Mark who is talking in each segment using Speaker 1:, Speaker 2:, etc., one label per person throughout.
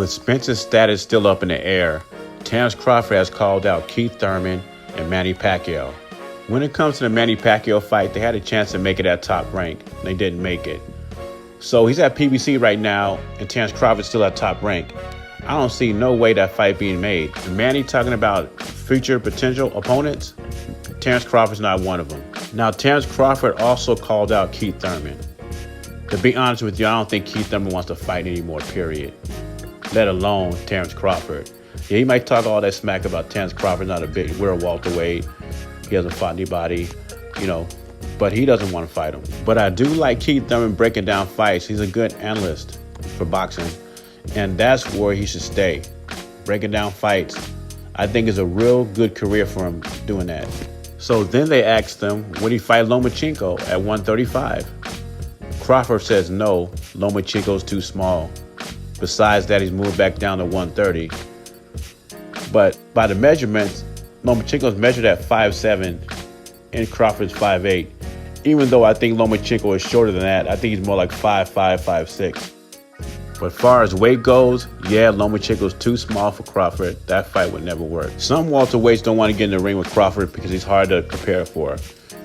Speaker 1: With Spence's status still up in the air, Terrence Crawford has called out Keith Thurman and Manny Pacquiao. When it comes to the Manny Pacquiao fight, they had a chance to make it at top rank. They didn't make it. So he's at PBC right now, and Terrence Crawford's still at top rank. I don't see no way that fight being made. And Manny talking about future potential opponents, Terrence Crawford's not one of them. Now, Terrence Crawford also called out Keith Thurman. To be honest with you, I don't think Keith Thurman wants to fight anymore, period. Let alone Terrence Crawford. Yeah, he might talk all that smack about Terrence Crawford, not a big, we're a welterweight. He hasn't fought anybody, but he doesn't want to fight him. But I do like Keith Thurman breaking down fights. He's a good analyst for boxing, and that's where he should stay. Breaking down fights. I think is a real good career for him doing that. So then they asked him, would he fight Lomachenko at 135? Crawford says no, Lomachenko's too small. Besides that, he's moved back down to 130. But by the measurements, Lomachenko's measured at 5'7", and Crawford's 5'8". Even though I think Lomachenko is shorter than that, I think he's more like 5'5", 5'6". But as far as weight goes, yeah, Lomachenko's too small for Crawford. That fight would never work. Some welterweights don't want to get in the ring with Crawford because he's hard to prepare for.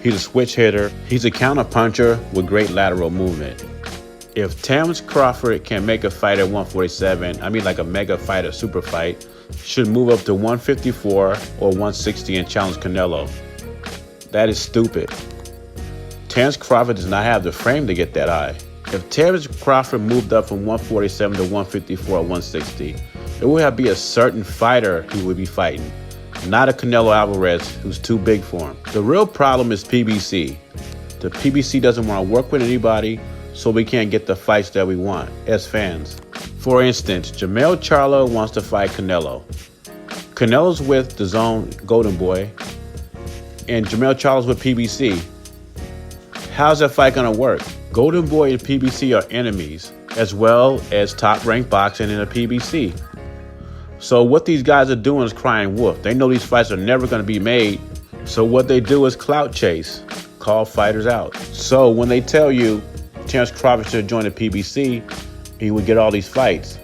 Speaker 1: He's a switch hitter. He's a counter puncher with great lateral movement. If Terrence Crawford can make a fight at 147, like a mega fight, a super fight, should move up to 154 or 160 and challenge Canelo. That is stupid. Terrence Crawford does not have the frame to get that high. If Terrence Crawford moved up from 147 to 154 or 160, it would be a certain fighter he would be fighting, not a Canelo Alvarez who's too big for him. The real problem is PBC. The PBC doesn't want to work with anybody, so we can't get the fights that we want as fans. For instance, Jermell Charlo wants to fight Canelo. Canelo's with the Zone Golden Boy, and Jermell Charlo's with PBC. How's that fight gonna work? Golden Boy and PBC are enemies, as well as top-ranked boxing in the PBC. So what these guys are doing is crying wolf. They know these fights are never gonna be made, so what they do is clout chase, call fighters out. So when they tell you Terrence Crawford should join the PBC, he would get all these fights.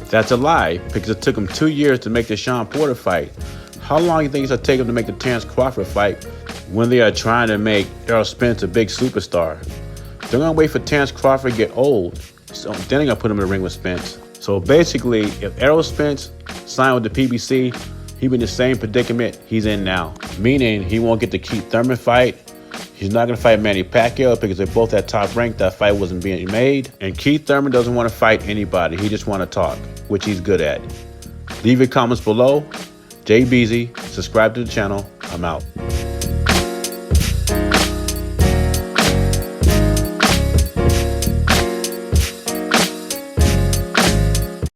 Speaker 1: That's a lie, because it took him 2 years to make the Sean Porter fight. How long do you think it's gonna take him to make the Terrence Crawford fight when they are trying to make Errol Spence a big superstar? They're gonna wait for Terrence Crawford to get old, so then they're gonna put him in the ring with Spence. So basically, if Errol Spence signed with the PBC, he'd be in the same predicament he's in now. Meaning, he won't get the Keith Thurman fight. He's not going to fight Manny Pacquiao because they're both at top rank. That fight wasn't being made. And Keith Thurman doesn't want to fight anybody. He just want to talk, which he's good at. Leave your comments below. Jay Beezy. Subscribe to the channel. I'm out.